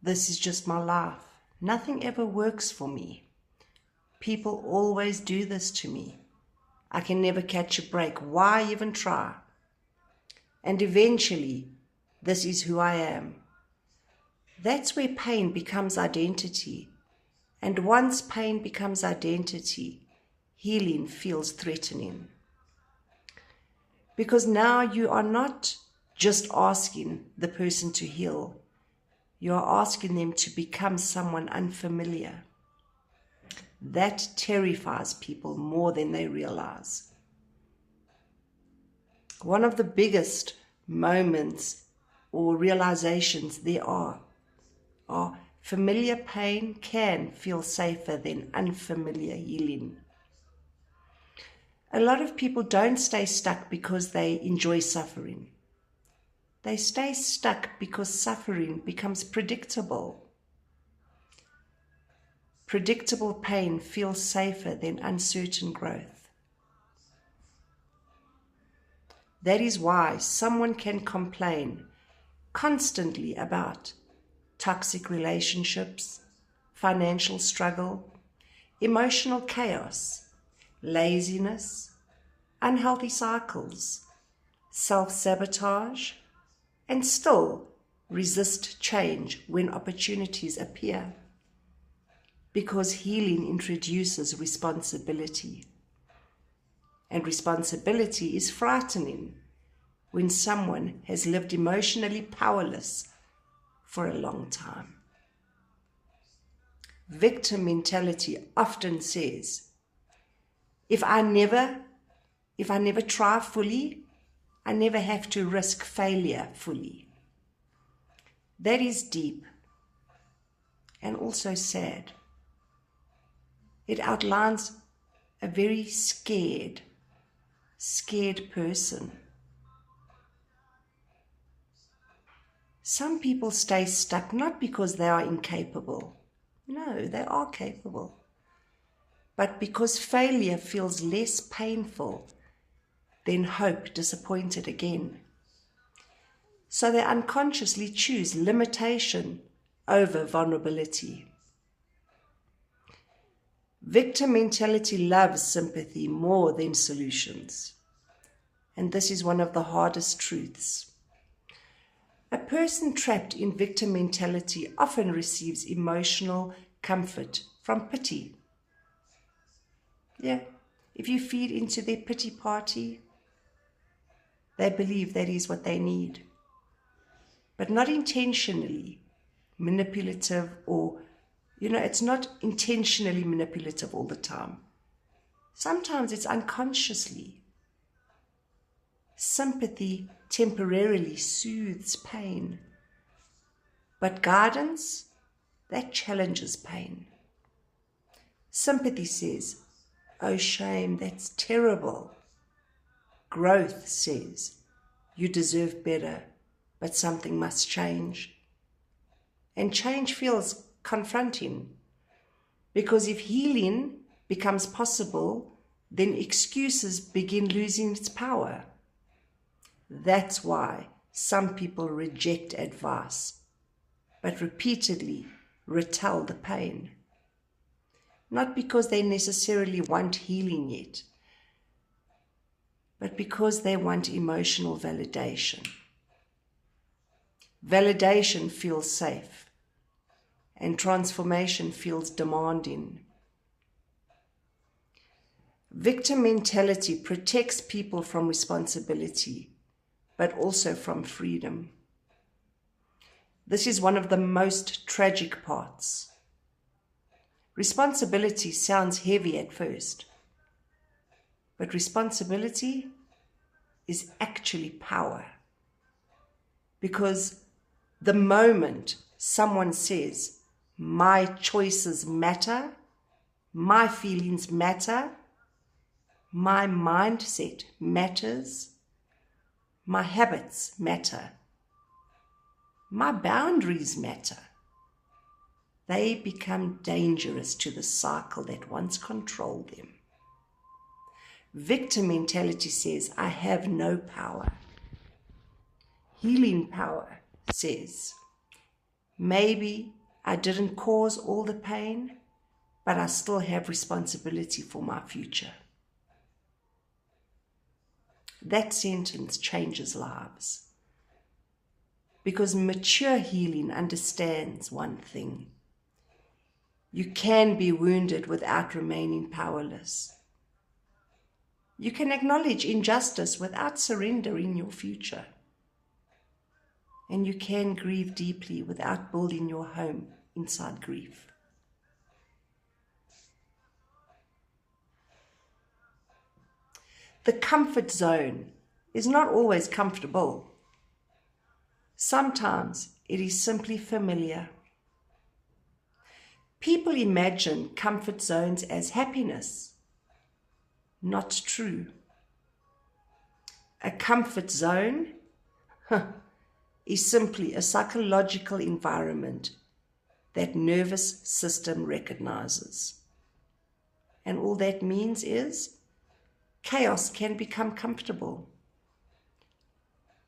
This is just my life. Nothing ever works for me. People always do this to me. I can never catch a break. Why even try? And eventually, this is who I am. That's where pain becomes identity. And once pain becomes identity, healing feels threatening. Because now you are not just asking the person to heal. You are asking them to become someone unfamiliar. That terrifies people more than they realize. One of the biggest moments or realizations there are familiar pain can feel safer than unfamiliar healing. A lot of people don't stay stuck because they enjoy suffering. They stay stuck because suffering becomes predictable. Predictable pain feels safer than uncertain growth. That is why someone can complain constantly about toxic relationships, financial struggle, emotional chaos, laziness, unhealthy cycles, self-sabotage, and still resist change when opportunities appear. Because healing introduces responsibility. And responsibility is frightening when someone has lived emotionally powerless for a long time. Victim mentality often says, if I never try fully, I never have to risk failure fully. That is deep and also sad. It outlines a very scared person. Some people stay stuck not because they are incapable. No, they are capable. But because failure feels less painful than hope disappointed again. So they unconsciously choose limitation over vulnerability. Victim mentality loves sympathy more than solutions. And this is one of the hardest truths. A person trapped in victim mentality often receives emotional comfort from pity. Yeah, if you feed into their pity party, they believe that is what they need. But not intentionally manipulative or, it's not intentionally manipulative all the time. Sometimes it's unconsciously. Sympathy temporarily soothes pain. But guidance, that challenges pain. Sympathy says, oh shame, that's terrible. Growth says, you deserve better, but something must change. And change feels confronting, because if healing becomes possible, then excuses begin losing its power. That's why some people reject advice, but repeatedly retell the pain. Not because they necessarily want healing yet, but because they want emotional validation. Validation feels safe, and transformation feels demanding. Victim mentality protects people from responsibility, but also from freedom. This is one of the most tragic parts. Responsibility sounds heavy at first, but responsibility is actually power. Because the moment someone says, my choices matter, my feelings matter, my mindset matters, my habits matter, my boundaries matter, they become dangerous to the cycle that once controlled them. Victim mentality says, I have no power. Healing power says, Maybe I didn't cause all the pain, but I still have responsibility for my future. That sentence changes lives. Because mature healing understands one thing. You can be wounded without remaining powerless. You can acknowledge injustice without surrendering your future. And you can grieve deeply without building your home inside grief. The comfort zone is not always comfortable. Sometimes it is simply familiar. People imagine comfort zones as happiness. Not true. A comfort zone is simply a psychological environment that nervous system recognizes. And all that means is chaos can become comfortable.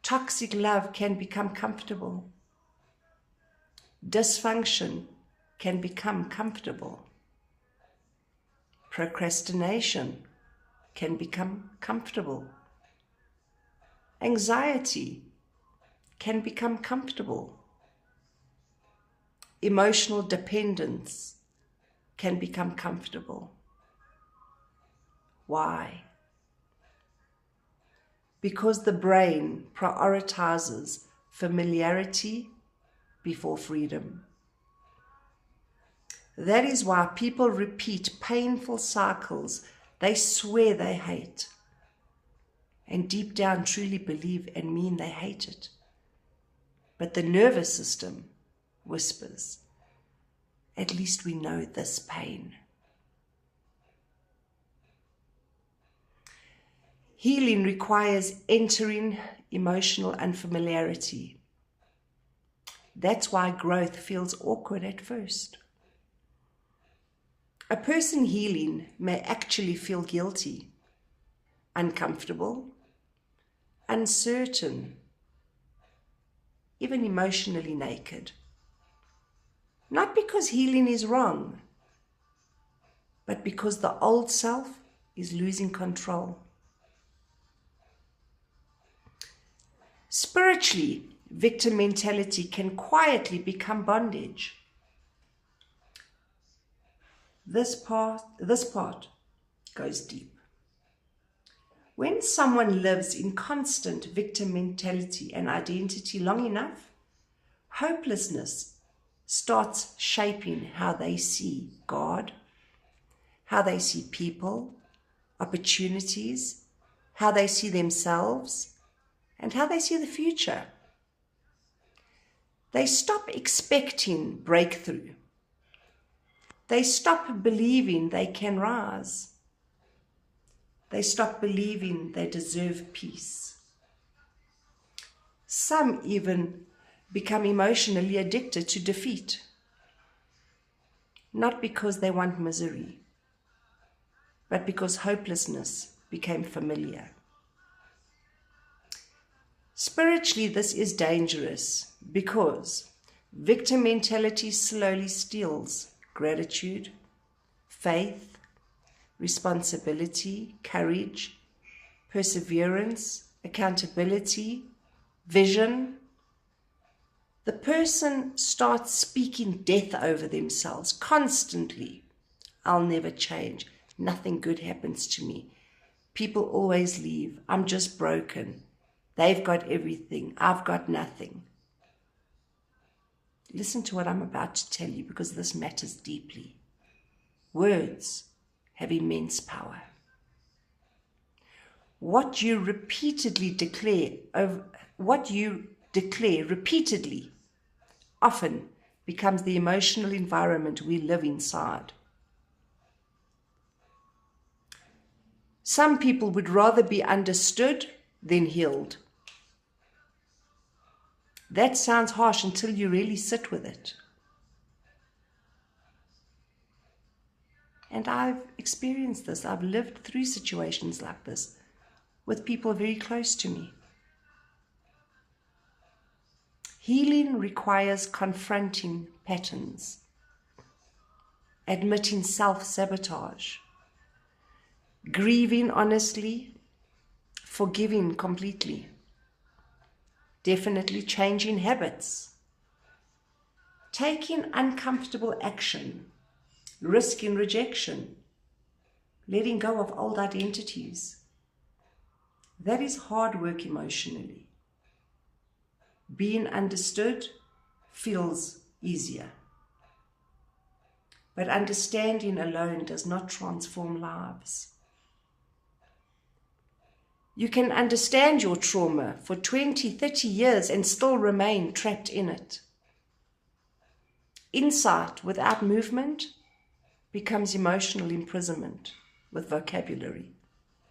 Toxic love can become comfortable. Dysfunction can become comfortable. Procrastination can become comfortable. Anxiety can become comfortable. Emotional dependence can become comfortable. Why? Because the brain prioritizes familiarity before freedom. That is why people repeat painful cycles they swear they hate, and deep down truly believe and mean they hate it. But the nervous system whispers, at least we know this pain. Healing requires entering emotional unfamiliarity. That's why growth feels awkward at first. A person healing may actually feel guilty, uncomfortable, uncertain, even emotionally naked. Not because healing is wrong, but because the old self is losing control. Spiritually, victim mentality can quietly become bondage. This part goes deep. When someone lives in constant victim mentality and identity long enough, hopelessness starts shaping how they see God, how they see people, opportunities, how they see themselves, and how they see the future. They stop expecting breakthrough. They stop believing they can rise. They stop believing they deserve peace. Some even become emotionally addicted to defeat, not because they want misery, but because hopelessness became familiar. Spiritually, this is dangerous because victim mentality slowly steals gratitude, faith, responsibility, courage, perseverance, accountability, vision. The person starts speaking death over themselves constantly. I'll never change. Nothing good happens to me. People always leave. I'm just broken. They've got everything. I've got nothing. Listen to what I'm about to tell you because this matters deeply. Words have immense power. What you declare repeatedly often becomes the emotional environment we live inside. Some people would rather be understood than healed. That sounds harsh until you really sit with it. And I've experienced this. I've lived through situations like this with people very close to me. Healing requires confronting patterns, admitting self-sabotage, grieving honestly, forgiving completely, definitely changing habits, taking uncomfortable action, risking rejection, letting go of old identities. That is hard work emotionally. Being understood feels easier. But understanding alone does not transform lives. You can understand your trauma for 20, 30 years and still remain trapped in it. Insight without movement becomes emotional imprisonment with vocabulary.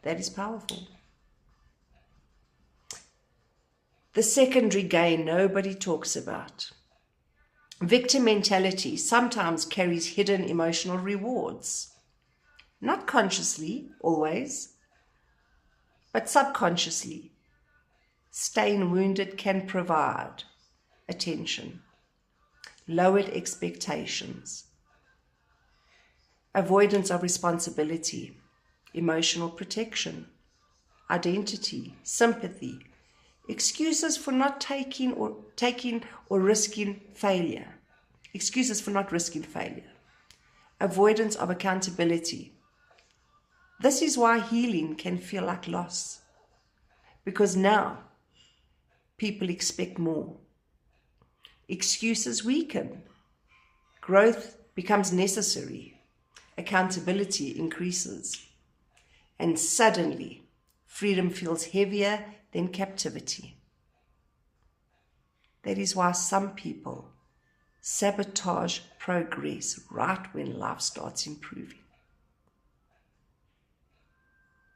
That is powerful. The secondary gain nobody talks about. Victim mentality sometimes carries hidden emotional rewards. Not consciously, always, but subconsciously. Staying wounded can provide attention, lowered expectations, avoidance of responsibility, emotional protection, identity, sympathy, excuses for not taking or risking failure. Excuses for not risking failure. Avoidance of accountability. This is why healing can feel like loss. Because now people expect more. Excuses weaken. Growth becomes necessary. Accountability increases. And suddenly, freedom feels heavier than captivity. That is why some people sabotage progress right when life starts improving.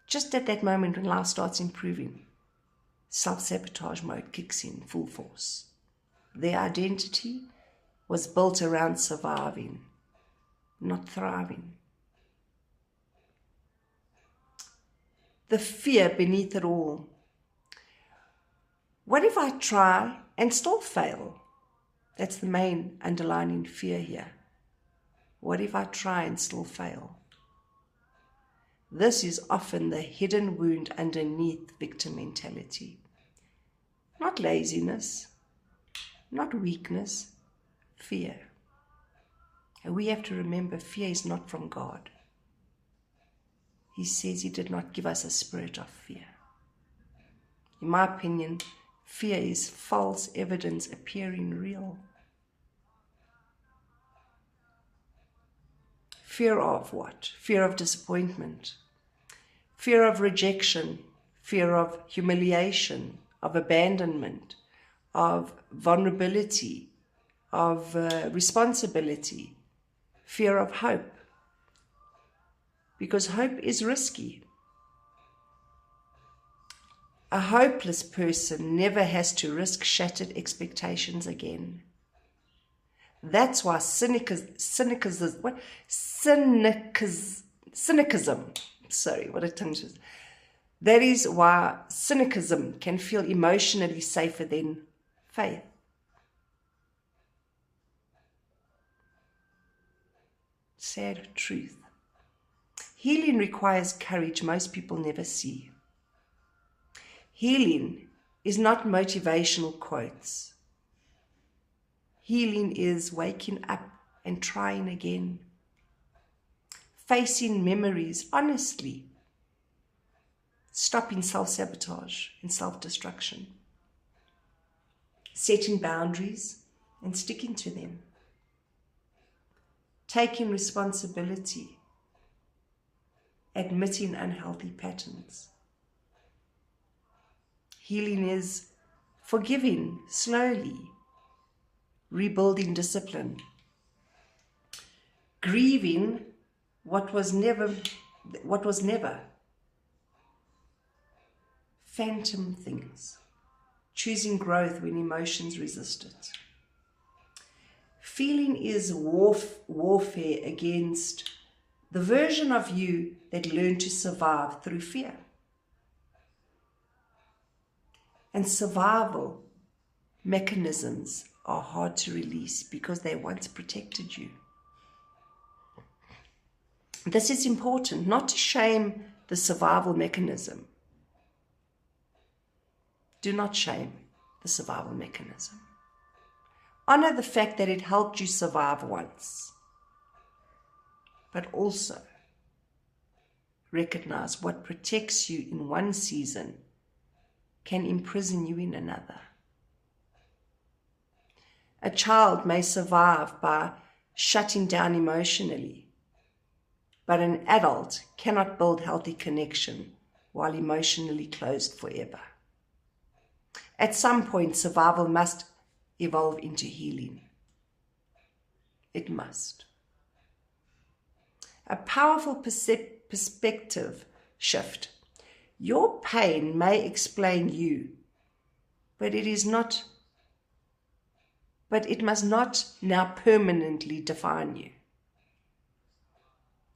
Just at that moment when life starts improving, self-sabotage mode kicks in full force. Their identity was built around surviving, not thriving. The fear beneath it all. What if I try and still fail? That's the main underlying fear here. What if I try and still fail? This is often the hidden wound underneath victim mentality. Not laziness, not weakness, fear. And we have to remember fear is not from God. He says He did not give us a spirit of fear. In my opinion, fear is false evidence appearing real. Fear of what? Fear of disappointment, fear of rejection, fear of humiliation, of abandonment, of vulnerability, of responsibility, fear of hope. Because hope is risky. A hopeless person never has to risk shattered expectations again. That's why cynicism, sorry, what a tongue twister. That is why cynicism can feel emotionally safer than faith. Sad truth. Healing requires courage most people never see. Healing is not motivational quotes. Healing is waking up and trying again. Facing memories honestly. Stopping self-sabotage and self-destruction. Setting boundaries and sticking to them. Taking responsibility. Admitting unhealthy patterns. Healing is forgiving slowly, rebuilding discipline, grieving what was never, phantom things, choosing growth when emotions resist it. Feeling is warfare against the version of you that learned to survive through fear. And survival mechanisms are hard to release because they once protected you. This is important, not to shame the survival mechanism. Do not shame the survival mechanism. Honor the fact that it helped you survive once, but also recognize what protects you in one season can imprison you in another. A child may survive by shutting down emotionally, but an adult cannot build healthy connection while emotionally closed forever. At some point, survival must evolve into healing. It must. A powerful perspective shift. Your pain may explain you, but it must not now permanently define you.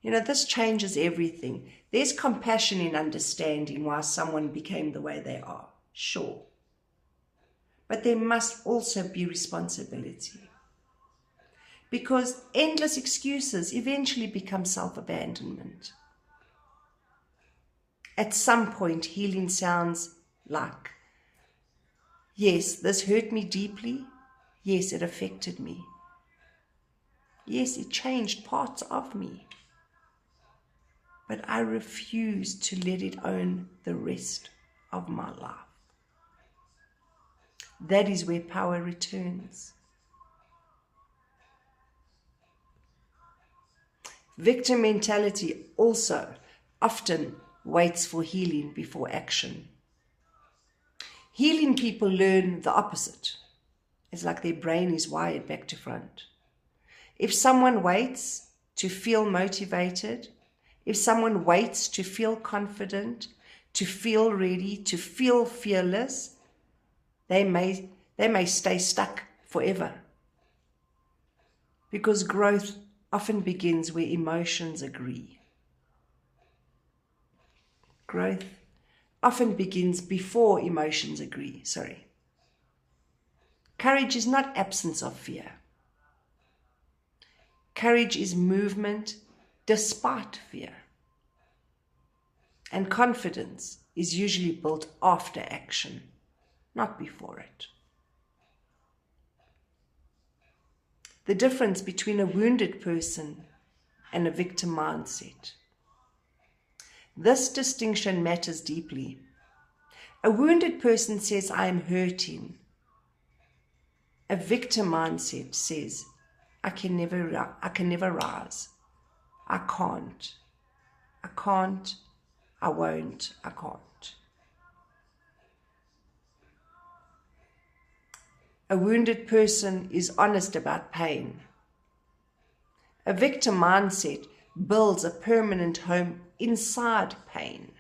You know, this changes everything. There's compassion in understanding why someone became the way they are, sure. But there must also be responsibility. Because endless excuses eventually become self-abandonment. At some point, healing sounds like, yes, this hurt me deeply. Yes, it affected me. Yes, it changed parts of me. But I refuse to let it own the rest of my life. That is where power returns. Victim mentality also often waits for healing before action. Healing people learn the opposite. It's like their brain is wired back to front. If someone waits to feel motivated, if someone waits to feel confident, to feel ready, to feel fearless, they may stay stuck forever. Because growth often begins where emotions agree. Growth often begins before emotions agree. Courage is not absence of fear. Courage is movement despite fear. And confidence is usually built after action, not before it. The difference between a wounded person and a victim mindset. This distinction matters deeply. A wounded person says, I am hurting. A victim mindset says, I can never rise. I can't, I won't, I can't. A wounded person is honest about pain. A victim mindset builds a permanent home inside pain.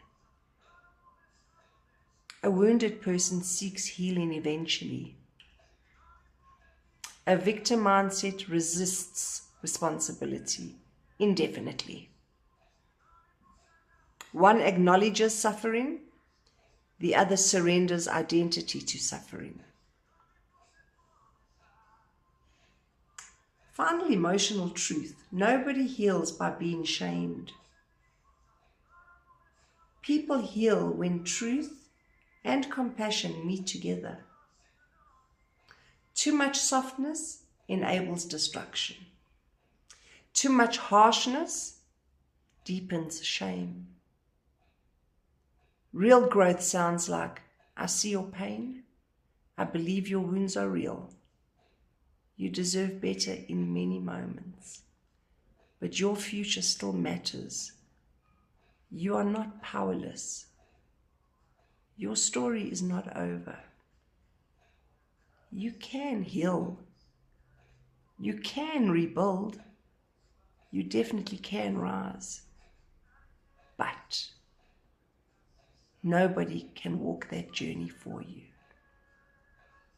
A wounded person seeks healing eventually. A victim mindset resists responsibility indefinitely. One acknowledges suffering, the other surrenders identity to suffering. Final emotional truth. Nobody heals by being shamed. People heal when truth and compassion meet together. Too much softness enables destruction. Too much harshness deepens shame. Real growth sounds like, I see your pain. I believe your wounds are real. You deserve better in many moments, but your future still matters. You are not powerless. Your story is not over. You can heal. You can rebuild. You definitely can rise. But nobody can walk that journey for you.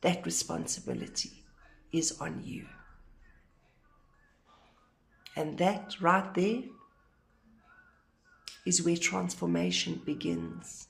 That responsibility is on you. And that right there is where transformation begins.